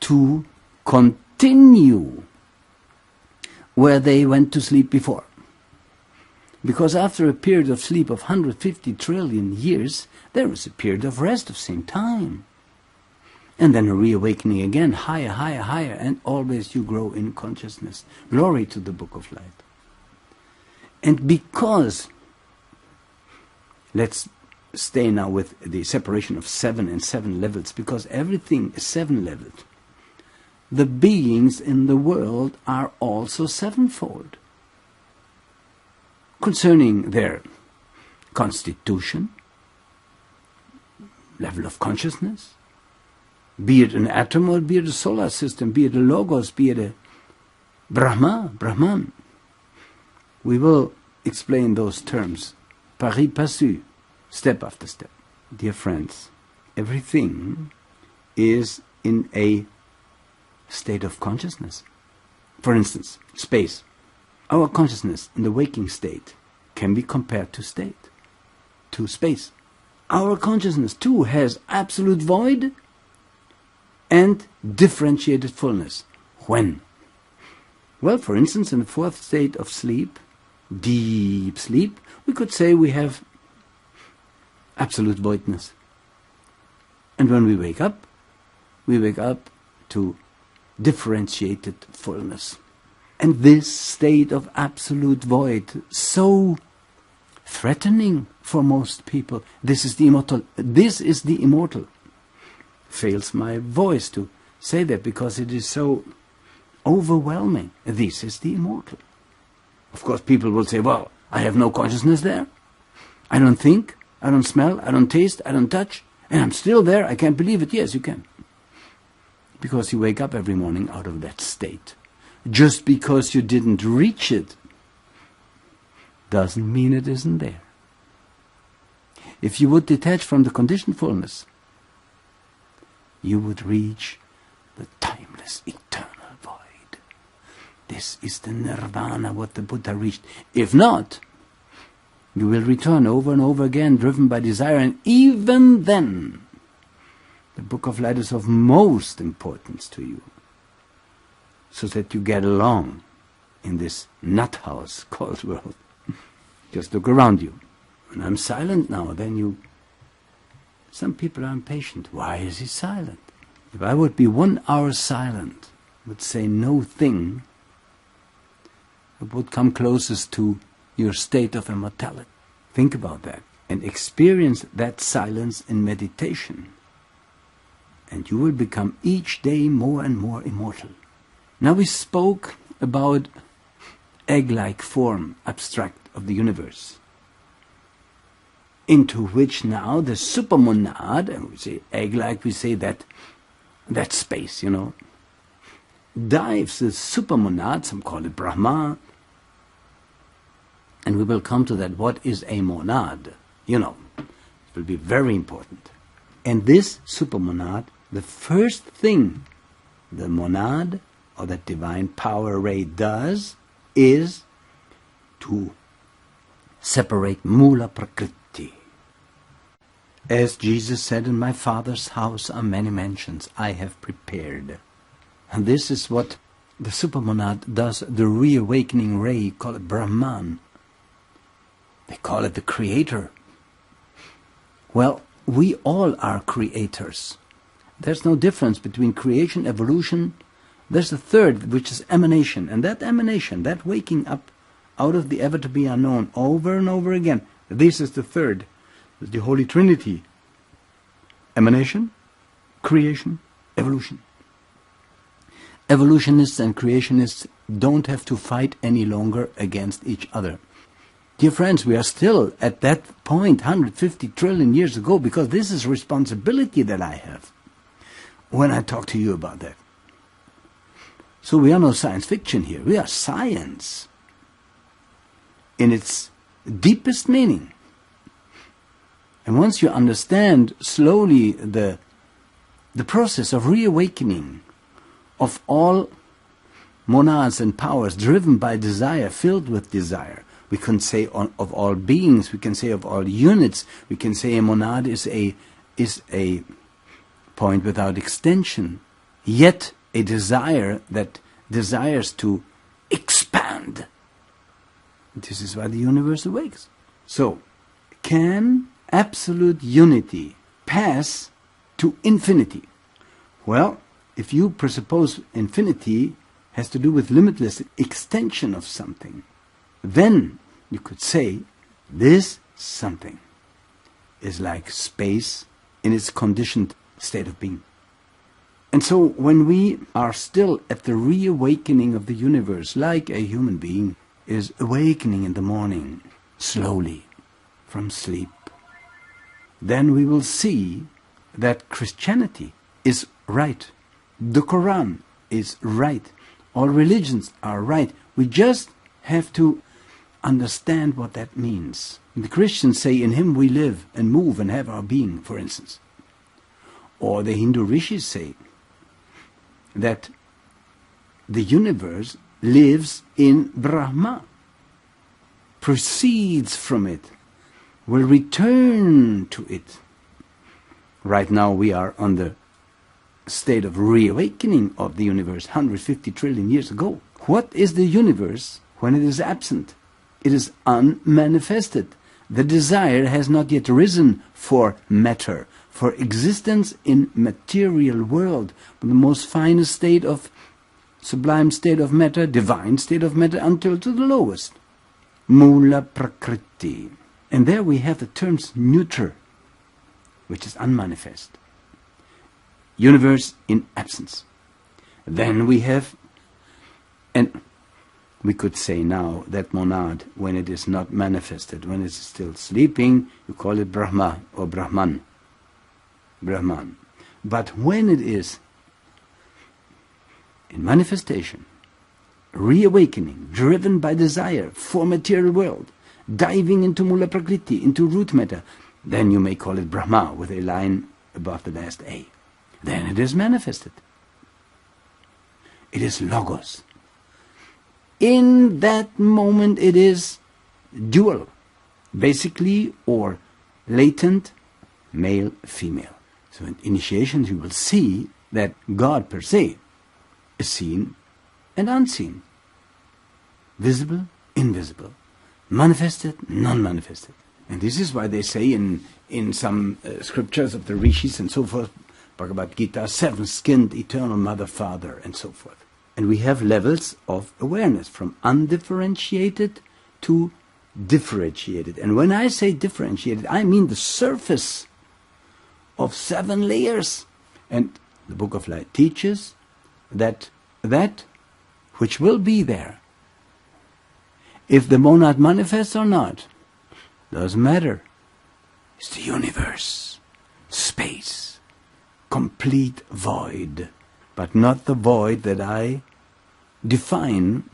to continue where they went to sleep before. Because after a period of sleep of 150 trillion years, there is a period of rest of the same time. And then a reawakening again, higher, higher, higher, and always you grow in consciousness. Glory to the Book of Light. And because, let's stay now with the separation of 7 and 7 levels, because everything is 7-leveled. The beings in the world are also sevenfold. Concerning their constitution, level of consciousness, be it an atom or be it a solar system, be it a logos, be it a Brahman. We will explain those terms, pari passu, step after step. Dear friends, everything is in a state of consciousness. For instance, space. Our consciousness in the waking state can be compared to space. Our consciousness too has absolute void and differentiated fullness. When? Well, for instance, in the 4th state of sleep, deep sleep, we could say we have absolute voidness. And when we wake up to differentiated fullness. And this state of absolute void, so threatening for most people, this is the immortal. Fails my voice to say that because it is so overwhelming. This is the immortal. Of course, people will say, well, I have no consciousness there. I don't think, I don't smell, I don't taste, I don't touch, and I'm still there. I can't believe it. Yes, you can. Because you wake up every morning out of that state. Just because you didn't reach it doesn't mean it isn't there. If you would detach from the conditioned fullness, you would reach the timeless, eternal void. This is the nirvana, what the Buddha reached. If not, you will return over and over again, driven by desire, and even then, the Book of Light is of most importance to you, so that you get along in this nut house called world. Just look around you. When I'm silent now, then some people are impatient. Why is he silent? If I would be 1 hour silent, would say no thing, it would come closest to your state of immortality. Think about that and experience that silence in meditation. And you will become each day more and more immortal. Now we spoke about egg-like form, abstract, of the universe, into which now the supermonad, and we say egg-like, we say that space, dives the supermonad, some call it Brahma, and we will come to that. What is a monad? It will be very important. And this supermonad, the first thing the monad or that divine power ray does is to separate Mula Prakriti. As Jesus said, in my Father's house are many mansions I have prepared. And this is what the supermonad does, the reawakening ray, call it Brahman. They call it the creator. Well, we all are creators. There's no difference between creation, evolution. There's a third, which is emanation. And that emanation, that waking up out of the ever to be unknown over and over again, this is the third, the Holy Trinity. Emanation, creation, evolution. Evolutionists and creationists don't have to fight any longer against each other. Dear friends, we are still at that point 150 trillion years ago, because this is responsibility that I have when I talk to you about that. So we are no science fiction here. We are science in its deepest meaning. And once you understand slowly the process of reawakening of all monads and powers driven by desire, filled with desire, we can say of all beings, we can say of all units, we can say a monad is a point without extension, yet a desire that desires to expand. This is why the universe awakes. So, can absolute unity pass to infinity? Well, if you presuppose infinity has to do with limitless extension of something, then you could say this something is like space in its conditioned state of being. And so when we are still at the reawakening of the universe, like a human being is awakening in the morning, slowly, from sleep, then we will see that Christianity is right. The Quran is right. All religions are right. We just have to understand what that means. The Christians say, in Him we live and move and have our being, for instance. Or the Hindu rishis say that the universe lives in Brahma, proceeds from it, will return to it. Right now we are on the state of reawakening of the universe 150 trillion years ago. What is the universe when it is absent? It is unmanifested. The desire has not yet risen for matter, for existence in material world, the most finest state of sublime state of matter, divine state of matter, until to the lowest. Mula Prakriti. And there we have the terms neuter, which is unmanifest. Universe in absence. Then we have, and we could say now that monad, when it is not manifested, when it is still sleeping, you call it Brahma or Brahman. Brahman. But when it is in manifestation, reawakening, driven by desire for material world, diving into Mula Prakriti, into root matter, then you may call it Brahma with a line above the last A. Then it is manifested. It is Logos. In that moment it is dual, basically, or latent, male, female. So in initiations you will see that God per se is seen and unseen, visible, invisible, manifested, non-manifested. And this is why they say in some scriptures of the rishis and so forth, Bhagavad Gita, seven-skinned eternal mother, father, and so forth. And we have levels of awareness from undifferentiated to differentiated. And when I say differentiated, I mean the surface of 7 layers. And the Book of Light teaches that which will be there, if the monad manifests or not, doesn't matter. It's the universe, space, complete void, but not the void that I define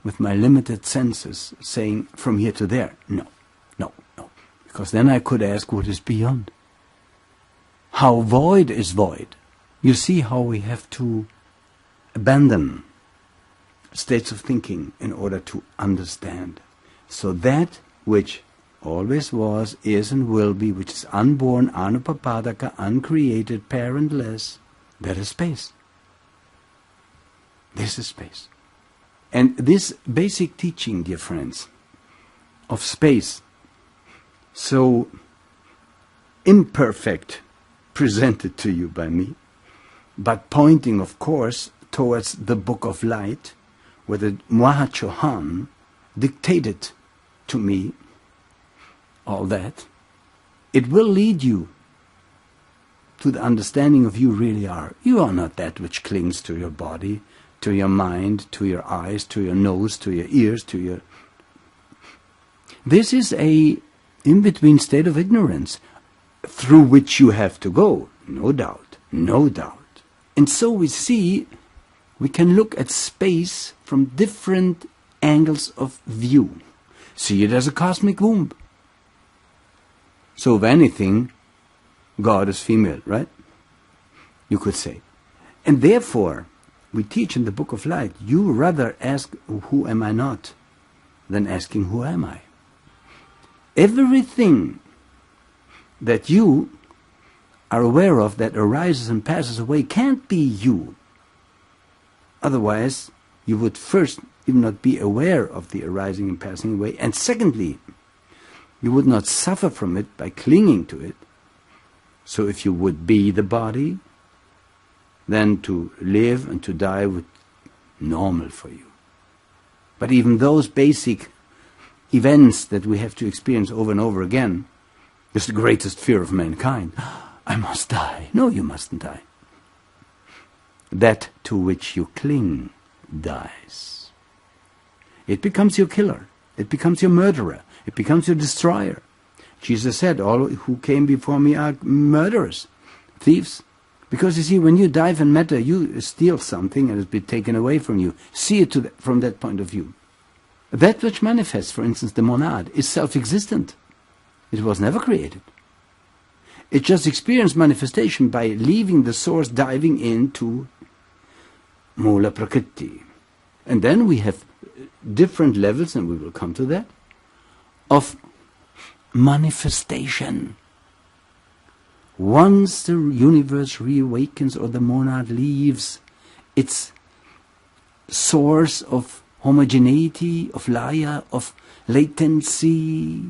with my limited senses, saying from here to there. No. Because then I could ask what is beyond. How void is void. You see how we have to abandon states of thinking in order to understand. So that which always was, is and will be, which is unborn, anupapadaka, uncreated, parentless, that is space. This is space. And this basic teaching, dear friends, of space, so imperfect presented to you by me, but pointing, of course, towards the Book of Light, where the Mahachohan dictated to me all that, it will lead you to the understanding of you really are. You are not that which clings to your body, to your mind, to your eyes, to your nose, to your ears, to your... This is a in-between state of ignorance through which you have to go, no doubt, no doubt. And so we see, we can look at space from different angles of view. See it as a cosmic womb. So if anything, God is female, right? You could say. And therefore, we teach in the Book of Light, you rather ask, who am I not, than asking, who am I? Everything that you are aware of that arises and passes away can't be you. Otherwise, you would first even not be aware of the arising and passing away, and secondly, you would not suffer from it by clinging to it. So if you would be the body, then to live and to die would be normal for you. But even those basic events that we have to experience over and over again is the greatest fear of mankind. I must die. No, you mustn't die. That to which you cling dies. It becomes your killer. It becomes your murderer. It becomes your destroyer. Jesus said, all who came before me are murderers, thieves. Because you see, when you dive in matter, you steal something and it's been taken away from you. See it from that point of view. That which manifests, for instance, the monad, is self-existent. It was never created. It just experienced manifestation by leaving the source, diving into Mula Prakriti. And then we have different levels, and we will come to that, of manifestation. Once the universe reawakens or the monad leaves its source of homogeneity, of laya, of latency,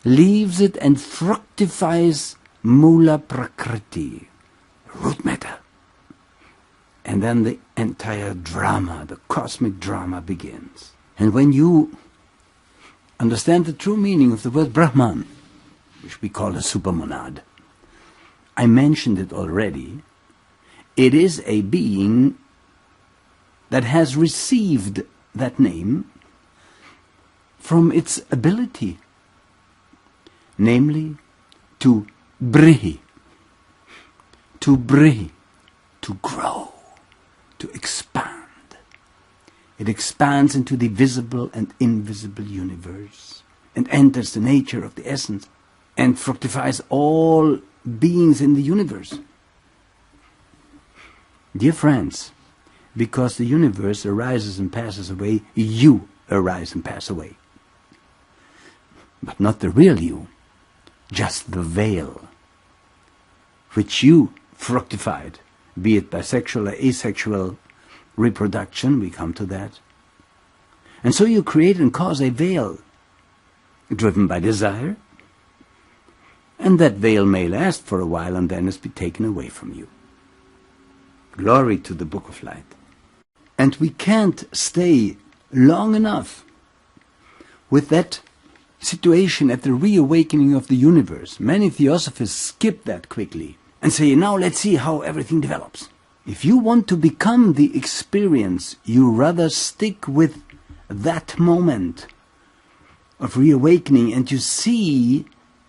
leaves it and fructifies Mula Prakriti, root matter. And then the entire drama, the cosmic drama begins. And when you understand the true meaning of the word Brahman, which we call a supermonad, I mentioned it already, it is a being that has received that name from its ability, namely to brihi, to grow, to expand. It expands into the visible and invisible universe and enters the nature of the essence and fructifies all beings in the universe. Dear friends, because the universe arises and passes away, you arise and pass away. But not the real you, just the veil, which you fructified, be it by sexual or asexual reproduction, we come to that. And so you create and cause a veil, driven by desire, and that veil may last for a while and then is be taken away from you. Glory to the Book of Light. And we can't stay long enough with that situation at the reawakening of the universe. Many theosophists skip that quickly and say, now let's see how everything develops. If you want to become the experience, you rather stick with that moment of reawakening and you see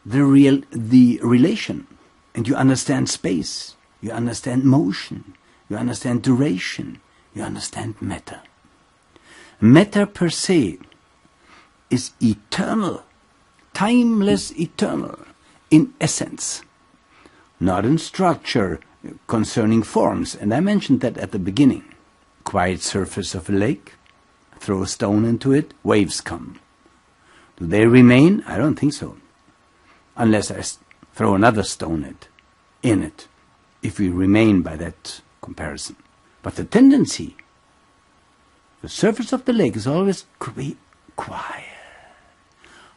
the relation, and you understand space, you understand motion, you understand duration, you understand matter. Matter per se is eternal, timeless, eternal, in essence, not in structure concerning forms. And I mentioned that at the beginning. Quiet surface of a lake, throw a stone into it, waves come. Do they remain? I don't think so. Unless I throw another stone in it, if we remain by that comparison. But the tendency, the surface of the lake is always quiet,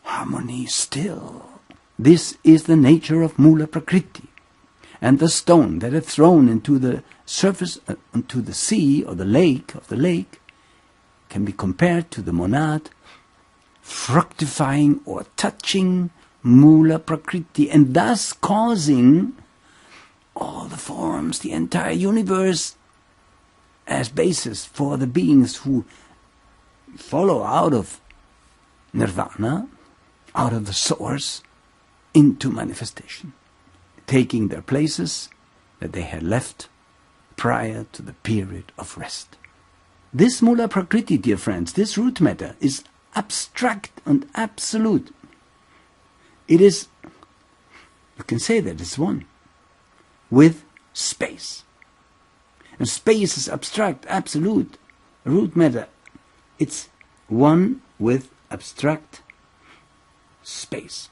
harmony, still. This is the nature of Mula Prakriti. And the stone that is thrown into the surface, into the sea or the lake of the lake, can be compared to the monad, fructifying or touching Mula Prakriti, and thus causing all the forms, the entire universe, as basis for the beings who follow out of nirvana, out of the source, into manifestation, taking their places that they had left prior to the period of rest. This Mula Prakriti, dear friends, this root matter, is abstract and absolute. It is, you can say that it's one with space. And space is abstract, absolute. Root matter, it's one with abstract space.